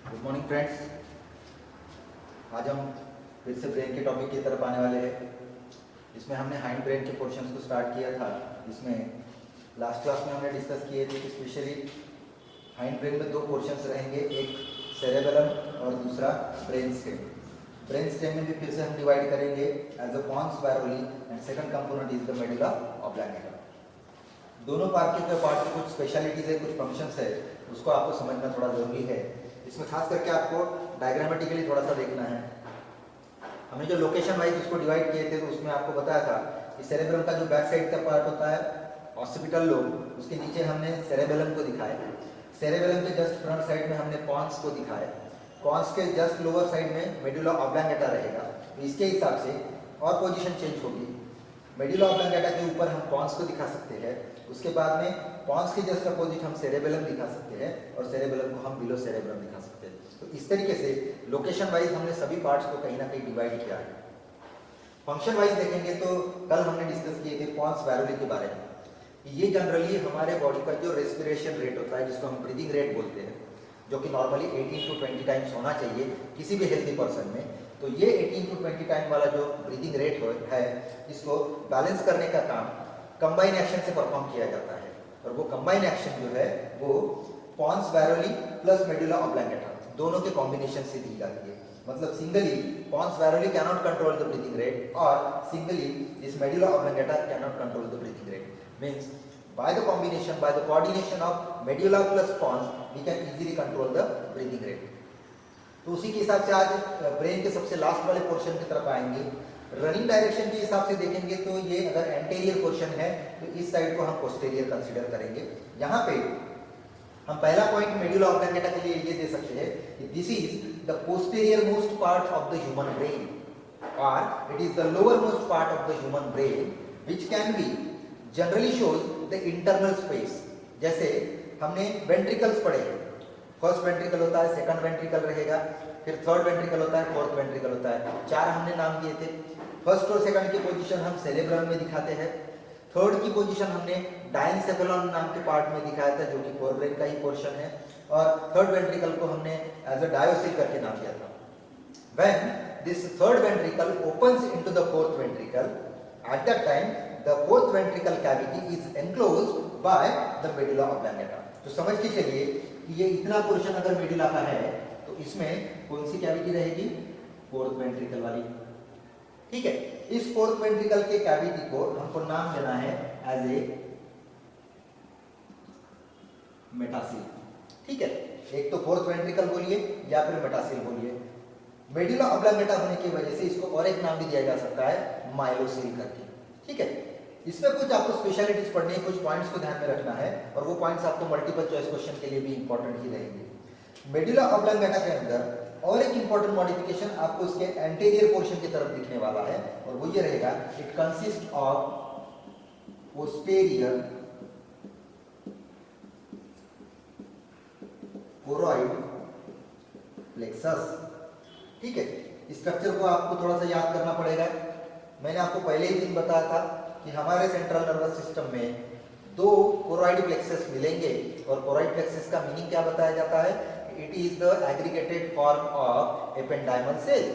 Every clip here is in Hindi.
Good morning friends. आज हम फिर से ब्रेन के टॉपिक की तरफ आने वाले हैं। इसमें हमने हाइंड ब्रेन के पोर्शंस को स्टार्ट किया था। इसमें लास्ट क्लास में हमने डिस्कस किए थे कि स्पेशली हाइंड ब्रेन में दो पोर्शंस रहेंगे, एक सेरेबेलम और दूसरा ब्रेन स्टेम। ब्रेन स्टेम में भी फिर से हम डिवाइड करेंगे as a pons varolii and second component is the medulla oblongata. दोनों पार्ट के कुछ स्पेशलिटीज है, कुछ फंक्शंस है, उसको आपको समझना थोड़ा जरूरी है। इसमें खास करके आपको डायग्रामेटिकली थोड़ा सा देखना है। हमने जो लोकेशन वाइज उसको डिवाइड किए थे तो उसमें आपको बताया था कि सेरेब्रम का जो बैक साइड का पार्ट होता है ऑक्सीपिटल लोब, उसके नीचे हमने सेरेबेलम को दिखाया। सेरेबेलम के जस्ट फ्रंट साइड में हमने पॉन्स को दिखाया। पॉन्स के जस्ट लोअर साइड में मेडुला ऑब्लंगेटा रहेगा। तो इसके हिसाब से और पोजीशन चेंज होगी। मेडुला ऑब्लंगेटा के ऊपर हम पॉन्स को दिखा सकते हैं, उसके बाद में पॉन्स के जस्ट अपोजिट हम सेरेबेलम दिखा सकते हैं और सेरेबेलम को हम बिलो सेरेब्रम दिखा सकते हैं। तो इस तरीके से लोकेशन वाइज हमने सभी पार्ट्स को कहीं ना कहीं डिवाइड किया है। फंक्शन वाइज देखेंगे तो कल हमने डिस्कस किए थे पॉन्स वायरोली के बारे में। ये जनरली हमारे बॉडी का जो रेस्पिरेशन रेट होता है, जिसको हम ब्रीदिंग रेट बोलते हैं, जो कि नॉर्मली 18 to 20 टाइम्स होना चाहिए किसी भी हेल्दी पर्सन में। तो ये 18 to 20 टाइम वाला जो ब्रीदिंग रेट है, इसको बैलेंस करने का काम कंबाइन एक्शन से परफॉर्म किया जाता है। और वो कंबाइन एक्शन जो है वो pons varolii plus medulla oblongata दोनों के कॉम्बिनेशन से दी जाती है। मतलब singly pons varolii can not control the breathing rate और singly this medulla oblongata can not control the breathing rate. Means by the combination, by the coordination of medulla plus pons, we can easily control the breathing rate. तो उसी के हिसाब से आज ब्रेन के सबसे लास्ट वाले पोर्शन की तरफ आएंगे। रनिंग डायरेक्शन के हिसाब से देखेंगे तो ये अगर एंटेरियर पोर्शन है तो इस साइड को हम पोस्टेरियर कंसीडर करेंगे। यहाँ पे हम पहला पॉइंट मेडुला ऑब्लंगेटा के लिए ये दे सकते हैं कि this is the posterior most part of the human brain और it is the lower most part of the human brain which can be generally shows the internal space. जैसे हमने वेंट्रिकल्स पढ़े हैं, फर्स्ट वेंट्रिकल होता है, सेकंड वेंट्रिकल रहेगा, फिर थर्ड वेंट्रिकल होता है, फोर्थ वेंट्रिकल होता है। चार हमने नाम दिए थे। फर्स्ट और सेकंड की पोजीशन हम सेरेब्रम में दिखाते हैं। थर्ड की पोजीशन हमने डायनसेफेलॉन नाम के पार्ट में दिखाया था, जो कि फोरब्रेन का ही पोर्शन है। और थर्ड वेंट्रिकल को हमने एज अ डायोसिल करके नाम दिया था। When this third ventricle opens into the fourth ventricle, at that time the fourth ventricle cavity is enclosed by the medulla oblongata। तो समझ के चलिए कि ये इतना पोर्शन अगर मेडुला का है तो इसमें कौन सी कैविटी रहेगी? फोर्थ वेंट्रिकल वाली। ठीक है, इस फोर्थ वेंट्रिकल के कैविटी को हमको नाम देना है एज ए मेटासिल। ठीक है, एक तो फोर्थ वेंट्रिकल बोलिए या फिर मेटासिल बोलिए। मेडुला ऑब्लंगेटा होने की वजह से इसको और एक नाम भी दिया जा सकता है माइलोसिल करके। ठीक है, इसमें कुछ आपको स्पेशलिटीज पढ़नी है, कुछ पॉइंट्स को ध्यान में रखना है और वो पॉइंट्स आपको मल्टीपल चॉइस क्वेश्चन के लिए भी इंपॉर्टेंट ही रहेंगे। मेडुला ऑब्लंगेटा के अंदर और एक इंपॉर्टेंट मॉडिफिकेशन आपको इसके एंटीरियर पोर्शन की तरफ दिखने वाला है और वो ये रहेगा, it consist of posterior choroid plexus. ठीक है, स्ट्रक्चर को आपको थोड़ा सा याद करना पड़ेगा। मैंने आपको पहले ही दिन बताया था कि हमारे सेंट्रल नर्वस सिस्टम में दो कोरॉइड प्लेक्सस मिलेंगे और कोरॉइड प्लेक्सस का मीनिंग क्या बताया जाता है? It is the aggregated form of ependymal cell,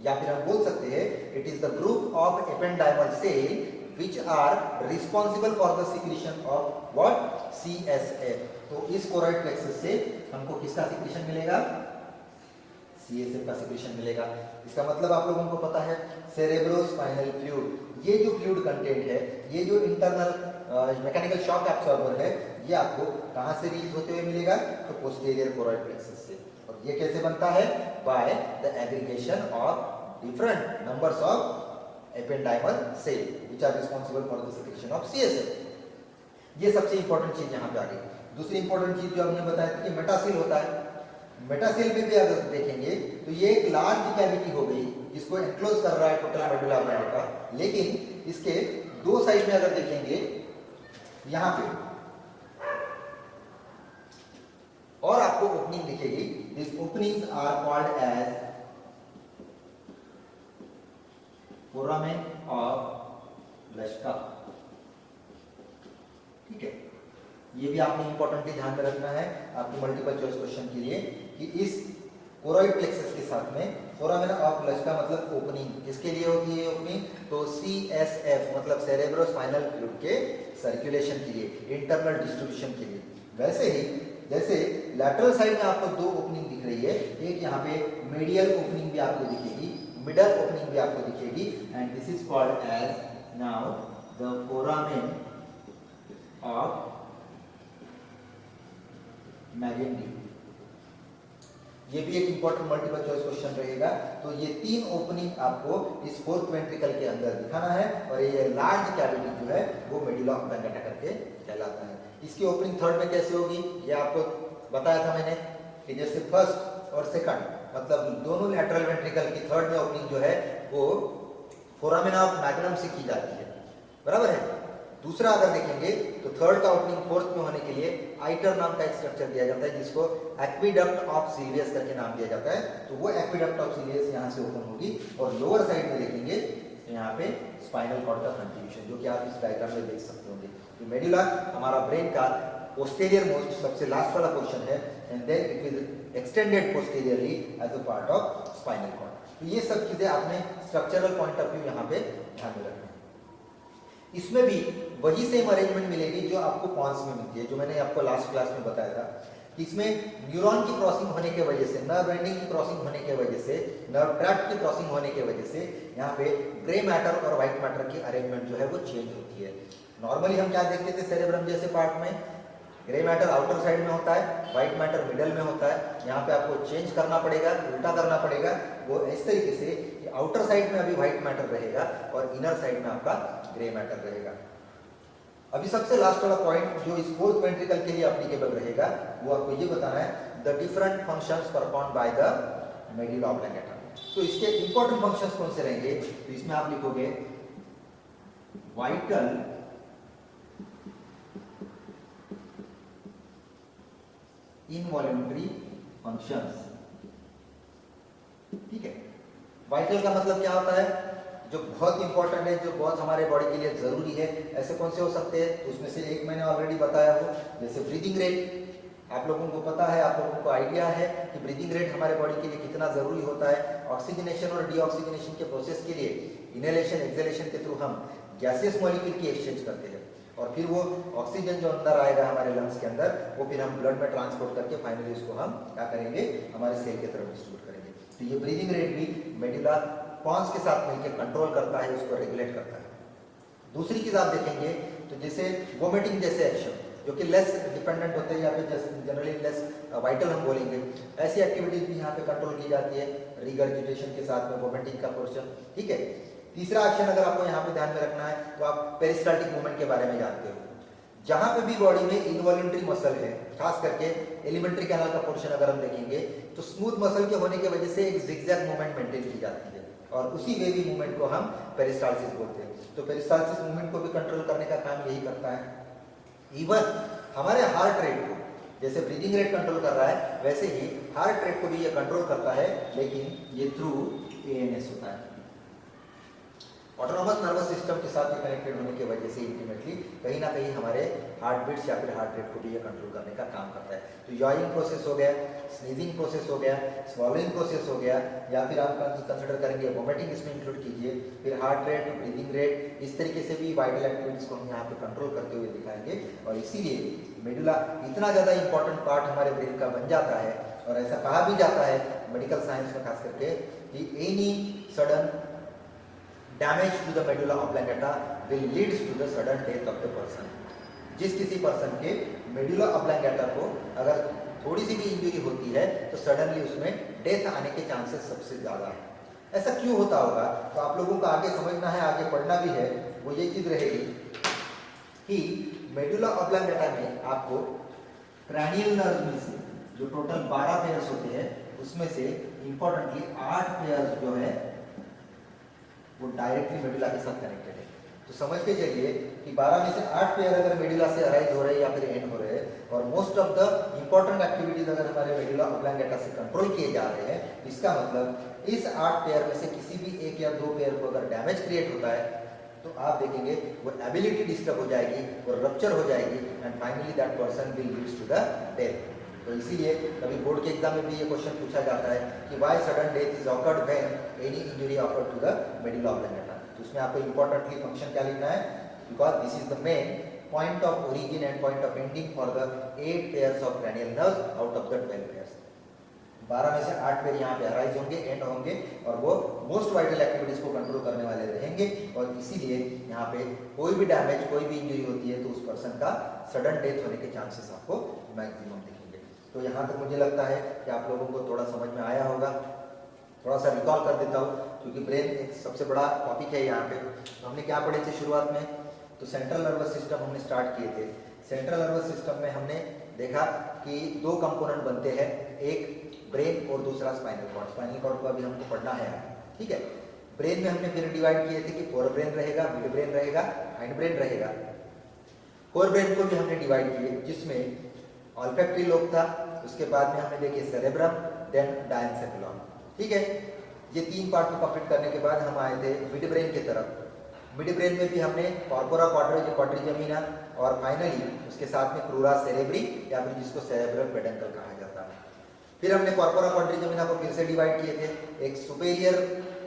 या फिर हम बोल सकते हैं it is the group of ependymal cell which are responsible for the secretion of what? CSF। तो इस कोरॉइड प्लेक्सस से हमको किसका सिक्रीशन मिलेगा? CSF का सिक्रीशन मिलेगा। इसका मतलब आप लोगों को पता है सेरेब्रोस्पाइनल फ्लूइड, ये जो फ्लूइड कंटेंट है, ये जो इंटरनल मैकेनिकल शॉक एब्सॉर्बर है, ये आपको कहां से रिलीज होते हुए मिलेगा? तो पोस्टीरियर कोरॉइड प्लेक्सस से। और ये कैसे बनता है? By the aggregation of different numbers of ependymal cell which are responsible for the secretion of CSF। ये सबसे इंपॉर्टेंट चीज यहां पे आ गई। दूसरी इंपॉर्टेंट चीज जो हमने बताया था कि मेटासिल होता है। मेटासिल में भी अगर देखेंगे तो ये एक लार्ज कैविटी हो गई जिसको एनक्लोज कर रहा है टोटल मेडुला ऑब्लंगेटा, लेकिन इसके दो साइड में अगर देखेंगे यहां पे और आपको ओपनिंग दिखेगी। This openings are called as foramen of Luschka. ठीक है, ये भी आपने इंपॉर्टेंटली ध्यान में रखना है आपको मल्टीपल चॉइस क्वेश्चन के लिए कि इस कोरॉइड प्लेक्सस के साथ में फोरामेना ऑफ लश का मतलब ओपनिंग, किसके लिए होती है ओपनिंग? तो CSF मतलब सेरेब्रोस्पाइनल फ्लूइड के सर्कुलेशन के लिए, इंटरनल डिस्ट्रीब्यूशन के लिए। वैसे ही जैसे लैटरल साइड में आपको दो ओपनिंग दिख रही है, एक यहाँ पे मीडियल ओपनिंग भी आपको दिखेगी, मिडल ओपनिंग भी आपको दिखेगी, and this is called as now the foramen of Magendie. ये भी एक इंपॉर्टेंट मल्टीपल चॉइस क्वेश्चन रहेगा। तो ये तीन ओपनिंग आपको इस फोर्थ वेंट्रिकल के अंदर दिखाना है, और ये लार्ज कैविटी जो है वो मेडुला ऑब्लांगेटा करके कहलाता है। इसकी ओपनिंग थर्ड में कैसे होगी ये आपको बताया था मैंने, कि जैसे फर्स्ट और सेकंड मतलब दोनों लैटरल वेंट्रिकल की थर्ड में ओपनिंग जो है वो फोरामेना ऑफ मैग्नम से की जाती है, बराबर है। दूसरा अगर देखेंगे तो थर्ड का ओपनिंग फोर्थ में होने के लिए आइटर नाम का एक स्ट्रक्चर दिया जाता है, जिसको एक्विडक्ट ऑफ सीलियस करके नाम दिया जाता है। तो वो एक्विडक्ट ऑफ सीलियस यहाँ से ओपन होगी, और लोअर साइड में देखेंगे तो यहाँ पे स्पाइनल कॉर्ड का कंट्रीब्यूशन, जो कि आप इस डायग्राम में देख सकते होंगे। तो मेडुला हमारा ब्रेन का पोस्टीरियर मोस्ट सबसे लास्ट वाला पोर्शन है, and then it is extended posteriorly as a part of spinal cord. तो ये सब चीजें आपने स्ट्रक्चरल पॉइंट ऑफ व्यू यहाँ पे ध्यान में रखना है। इसमें भी वही सेम अरेंजमेंट मिलेगी जो आपको पॉन्स में मिलती है, जो मैंने आपको लास्ट क्लास में बताया था। इसमें न्यूरॉन की क्रॉसिंग होने की वजह से, नर्व एंडिंग की क्रॉसिंग होने की वजह से, नर्व ट्रैक्ट की क्रॉसिंग होने की वजह से यहाँ पे ग्रे मैटर और व्हाइट मैटर की अरेंजमेंट जो है वो चेंज होती है। नॉर्मली हम क्या देखते थे सेरेब्रम जैसे पार्ट में, ग्रे मैटर आउटर साइड में होता है, व्हाइट मैटर मिडल में होता है। यहाँ पे आपको चेंज करना पड़ेगा, उल्टा करना पड़ेगा, वो इस तरीके से कि आउटर साइड में अभी व्हाइट मैटर रहेगा और इनर साइड में आपका ग्रे मैटर रहेगा। अभी सबसे लास्ट वाला पॉइंट जो इस फोर्थ वेंट्रिकल के लिए एप्लीकेबल रहेगा, वो आपको ये बताना है the different functions performed by the medulla oblongata. तो इसके इंपॉर्टेंट फंक्शंस कौन से रहेंगे? तो इसमें आप लिखोगे वाइटल इनवॉल्यूंटरी फंक्शंस। ठीक है, वाइटल का मतलब क्या होता है? जो बहुत इंपॉर्टेंट है, जो बहुत हमारे बॉडी के लिए जरूरी है। ऐसे कौन से हो सकते हैं? तो उसमें से एक मैंने ऑलरेडी बताया हो, जैसे ब्रीदिंग रेट। आप लोगों को पता है, आप लोगों को आइडिया है कि ब्रीदिंग रेट हमारे बॉडी के लिए कितना जरूरी होता है। ऑक्सीजनेशन और डीऑक्सीजनेशन के प्रोसेस के लिए इनहेलेशन एक्सहेलेशन के थ्रू हम गैसियस मॉलिक्यूल की एक्सचेंज करते हैं, और फिर वो ऑक्सीजन जो अंदर आएगा हमारे लंग्स के अंदर, वो फिर हम ब्लड में ट्रांसपोर्ट करके फाइनली उसको हम क्या करेंगे, हमारे सेल की तरफ डिस्ट्रीब्यूट करेंगे। तो ये ब्रीदिंग रेट भी मेडुला पॉन्स के साथ मिलकर कंट्रोल करता है, उसको रेगुलेट करता है। दूसरी चीज आप देखेंगे तो जैसे वोमिटिंग जैसे एक्शन जो कि लेस डिपेंडेंट होते हैं, या फिर जनरली लेस वाइटल हम बोलेंगे, ऐसी एक्टिविटीज भी यहाँ पे कंट्रोल की जाती है रिगर्जिटेशन के साथ में, वोमिटिंग का पोर्शन। ठीक है, तीसरा एक्शन अगर आपको यहाँ पे ध्यान में रखना है तो आप पेरिस्टाल्टिक मूवमेंट के बारे में जानते हो। जहां पे भी बॉडी में इनवॉल्यूंटरी मसल है, खास करके एलिमेंट्री कैनाल का पोर्शन अगर हम देखेंगे तो स्मूथ मसल के होने की वजह से एक जिगजैग मूवमेंट मेंटेन की जाती है, और उसी वेवी मूवमेंट को हम पेरिस्टाल्सिस बोलते हैं। तो पेरिस्टाल्सिस मूवमेंट को भी कंट्रोल करने का काम यही करता है। इवन हमारे हार्ट रेट को जैसे ब्रीदिंग रेट कंट्रोल कर रहा है, वैसे ही हार्ट रेट को भी ये कंट्रोल करता है, लेकिन ये थ्रू एएनएस होता है। ऑटोनोमस नर्वस सिस्टम के साथ कनेक्टेड होने की वजह से इंटीमेटली कहीं ना कहीं हमारे हार्ट बीट्स या फिर हार्ट रेट को भी ये कंट्रोल करने का काम करता है। तो यॉइंग प्रोसेस हो गया, स्नीजिंग प्रोसेस हो गया, स्वॉलोइंग प्रोसेस हो गया, या फिर आप कंसिडर करेंगे वोमिटिंग इसमें इंक्लूड कीजिए, फिर हार्ट रेट, ब्रीदिंग रेट, इस तरीके से भी वाइटल एक्टिविटीज को हम यहाँ पे कंट्रोल करते हुए दिखाएंगे। और इसीलिए मेडुला इतना ज़्यादा इंपॉर्टेंट पार्ट हमारे ब्रेन का बन जाता है, और ऐसा कहा भी जाता है मेडिकल साइंस में खास करके कि any sudden damage to the medulla oblongata will leads to the sudden death of the person. जिस किसी पर्सन के मेडुला ऑब्लांगेटा को अगर थोड़ी सी भी इंजरी होती है तो सडनली उसमें डेथ आने के चांसेस सबसे ज़्यादा है। ऐसा क्यों होता होगा? तो आप लोगों को आगे समझना है, आगे पढ़ना भी है। वो ये चीज़ रहेगी कि मेडुला ऑब्लांगेटा में आपको क्रैनियल नर्व में से जो टोटल 12 पेयर्स होते हैं, उसमें से इंपॉर्टेंटली 8 पेयर्स जो है वो डायरेक्टली मेडुला के साथ कनेक्टेड है। तो समझ के चलिए कि 12 में से 8 पेयर अगर मेडुला से अराइज हो रहे हैं या फिर एंड हो रहे हैं, और most of the important activities अगर हमारे मेडुला ऑब्लांगेटा से कंट्रोल किए जा रहे हैं, इसका मतलब इस 8 पेयर में से किसी भी एक या दो पेयर को अगर डैमेज क्रिएट होता है तो आप देखेंगे वो एबिलिटी डिस्टर्ब हो जाएगी, वो रप्चर हो जाएगी, and finally that person will leads to the death. तो इसीलिए कभी बोर्ड के एग्जाम में भी ये क्वेश्चन पूछा जाता है कि why sudden death is occurred when any injury occurred to the middle oblongata. तो उसमें आपको इंपॉर्टेंटली फंक्शन क्या लिखना है, because this is the main point of origin and point of ending for the 8 pairs of cranial nerves out of the 12 pairs। 12 में से 8 पेयर यहाँ पे अराइज होंगे, एंड होंगे, और वो मोस्ट वाइटल एक्टिविटीज को कंट्रोल करने वाले रहेंगे, और इसीलिए यहाँ पे कोई भी डैमेज, कोई भी इंजरी होती है तो उस पर्सन का सडन डेथ होने के चांसेस आपको मैक्सिमम दिखेंगे। तो यहाँ तक मुझे लगता है कि आप लोगों को थोड़ा समझ में आया होगा। थोड़ा सा रिकॉल कर देता हूँ, क्योंकि ब्रेन एक सबसे बड़ा टॉपिक है यहाँ पे। तो हमने क्या पढ़े थे शुरुआत में, तो सेंट्रल नर्वस सिस्टम हमने स्टार्ट किए थे। सेंट्रल नर्वस सिस्टम में हमने देखा कि दो कंपोनेंट बनते हैं, एक ब्रेन और दूसरा स्पाइनल कॉर्ड। स्पाइनल कॉर्ड को अभी हमको पढ़ना है, ठीक है। ब्रेन में हमने फिर डिवाइड किए थे कि फोर ब्रेन रहेगा, मिड ब्रेन रहेगा, हाइंड ब्रेन रहेगा। कोर ब्रेन को भी हमने डिवाइड किए, जिसमें ऑल्फैक्टरी लोब था, उसके बाद में हमने देखे सेरेब्रम, देन डायनसेफेलॉन, ठीक है। ये तीन पार्ट को कंप्लीट करने के बाद हम आए थे मिड ब्रेन की तरफ। मिड ब्रेन में भी हमने कॉर्पोरा क्वाड्रिजेमिना और फाइनली उसके साथ में क्रूरा सेरेब्री, या फिर जिसको सेरेब्रल पेडंकल कहा जाता है। फिर हमने कॉर्पोरा क्वाड्रिजेमिना को फिर से डिवाइड किए थे, एक सुपेरियर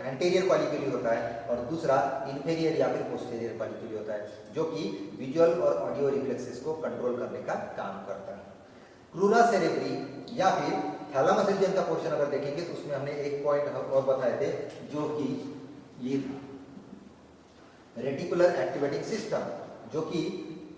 एंटीरियर कॉलिक्यूली होता है और दूसरा इंफीरियर या फिर पोस्टीरियर कॉलिक्यूली होता है, जो कि विजुअल और ऑडियो रिफ्लेक्सेस को कंट्रोल करने का काम करता है। क्रूरा सेरेब्री या फिर थैलामस रीजन का पोर्शन अगर देखेंगे तो उसमें हमने एक पॉइंट और बताए थे, जो कि ये रेटिकुलर एक्टिवेटिंग सिस्टम, जो कि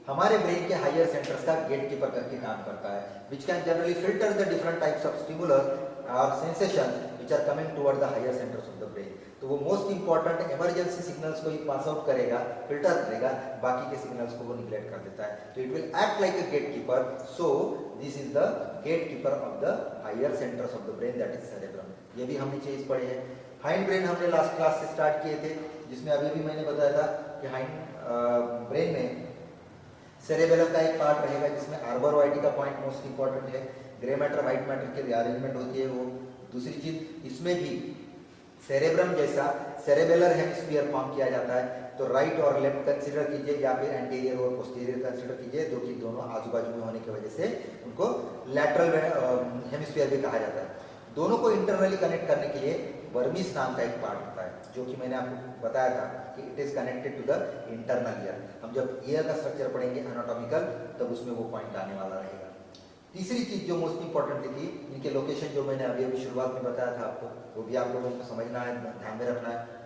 हमारे ब्रेन के हायर सेंटर्स का गेट कीपर करके काम करता है, which can generally filter the different types of stimulus और sensation which are coming toward the higher centres of the brain. तो वो मोस्ट इंपॉर्टेंट इमरजेंसी सिग्नल्स को ही पास आउट करेगा, फिल्टर करेगा, बाकी के सिग्नल्स को वो निग्लेक्ट कर देता है। तो it will act like a gate keeper, so this is the gate keeper of the higher centres of the brain, that is cerebrum. ये भी हमने चीज पढ़े हैं। हाइंड ब्रेन हमने लास्ट क्लास से स्टार्ट किए थे, जिसमें अभी भी मैंने बताया था कि हाइंड ब्रेन में सेरेबेलम का एक पार्ट रहेगा, जिसमें आर्बोरॉइडी का पॉइंट मोस्ट इंपॉर्टेंट है, ग्रे मैटर व्हाइट मैटर की रिअरेंजमेंट होती है वो। दूसरी चीज, इसमें भी सेरेब्रम जैसा सेरेबेलर हेमिस्फीयर फॉर्म किया जाता है। तो राइट और लेफ्ट कंसीडर कीजिए, या फिर एंटीरियर और पोस्टीरियर कंसीडर कीजिए, जो कि दोनों आजू बाजू में होने की वजह से उनको लैटरल हेमिस्फीयर भी कहा जाता है। दोनों को इंटरनली कनेक्ट करने के लिए वर्मिस नाम का एक पार्ट होता है, जो कि मैंने आपको बताया था कि it is connected to the internal ear. हम जब ईयर का स्ट्रक्चर पढ़ेंगे एनाटॉमिकल, तब उसमें वो पॉइंट आने वाला रहेगा। तीसरी चीज जो मोस्ट इंपॉर्टेंट थी, इनके लोकेशन जो मैंने अभी अभी शुरुआत में बताया था आपको, वो भी आप लोगों को समझना है, ध्यान में रखना है।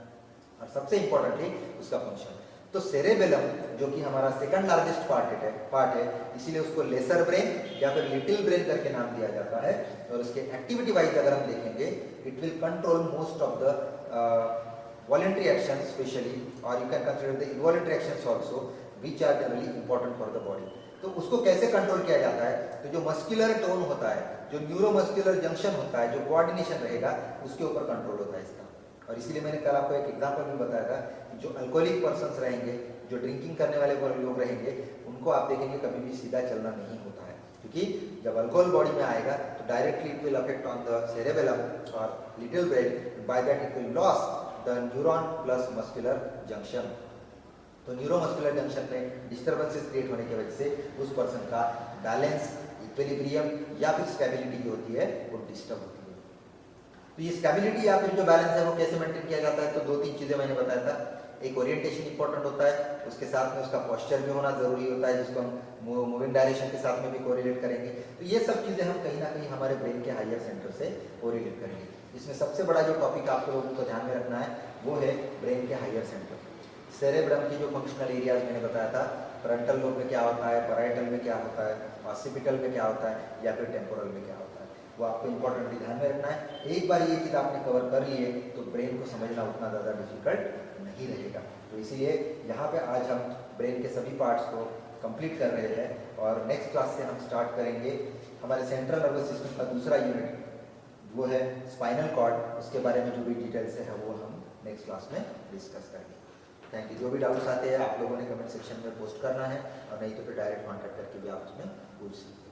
और सबसे इंपॉर्टेंट है उसका फंक्शन। तो सेरेबेलम जो कि हमारा सेकंड लार्जेस्ट पार्ट है, इसीलिए उसको लेसर ब्रेन या फिर लिटिल ब्रेन करके नाम दिया जाता है। और उसके एक्टिविटी वाइज अगर हम देखेंगे, it will control most of the voluntary actions specially, or you can consider the involuntary actions also, which are generally important for the body। तो उसको कैसे कंट्रोल किया जाता है, तो जो मस्कुलर टोन होता है, जो न्यूरोमस्कुलर जंक्शन होता है, जो कोऑर्डिनेशन रहेगा, उसके ऊपर कंट्रोल होता है इसका। और इसीलिए मैंने कल आपको एक एग्जांपल भी बताया था कि जो अल्कोहलिक पर्सन्स रहेंगे, जो ड्रिंकिंग करने वाले लोग रहेंगे, उनको आप देखेंगे कभी भी सीधा चलना नहीं होता है, क्योंकि जब अल्कोहल बॉडी में आएगा तो directly it will affect on the cerebellum और little brain, by that it will loss the neuron plus muscular junction. तो न्यूरोमस्कुलर जंक्शन में डिस्टर्बेंसेस क्रिएट होने की वजह से उस पर्सन का बैलेंस, इक्विलिब्रियम या फिर स्टेबिलिटी जो होती है वो डिस्टर्ब होती है। तो ये स्टेबिलिटी या फिर जो बैलेंस है वो कैसे मेंटेन किया जाता है, तो दो तीन चीजें मैंने बताया था। एक ओरिएंटेशन इंपॉर्टेंट होता है, उसके साथ में उसका पोस्चर भी होना जरूरी होता है, जिसको हम मूविंग डायरेक्शन के साथ में भी कोरिलेट करेंगे। तो ये सब चीजें हम कहीं ना कहीं हमारे ब्रेन के हायर सेंटर से कोरिलेट करेंगे। इसमें सबसे बड़ा जो टॉपिक आप लोगों को ध्यान में रखना है वो है ब्रेन के हायर सेंटर। सेरेब्रम की जो फंक्शनल एरियाज मैंने बताया था, फ्रंटल लोब में क्या होता है, पैराइटल में क्या होता है, ऑसिपिटल में क्या होता है, या फिर टेम्पोरल में क्या होता है, वो आपको इंपॉर्टेंटली ध्यान में रखना है। एक बार ये चीज आपने कवर कर ली है तो ब्रेन को समझना उतना ज़्यादा डिफिकल्ट नहीं रहेगा। तो इसीलिए यहाँ पे आज हम ब्रेन के सभी पार्ट्स को कंप्लीट कर रहे हैं, और नेक्स्ट क्लास से हम स्टार्ट करेंगे हमारे सेंट्रल नर्वस सिस्टम का दूसरा यूनिट, वो है स्पाइनल कॉर्ड। उसके बारे में जो भी डिटेल्स है वो हम नेक्स्ट क्लास में डिस्कस करेंगे। Thank you. जो भी डाउट्स आते हैं आप लोगों ने कमेंट सेक्शन में पोस्ट करना है, और नहीं तो फिर डायरेक्ट कॉन्टैक्ट करके भी आप उसमें पूछ सकते हैं।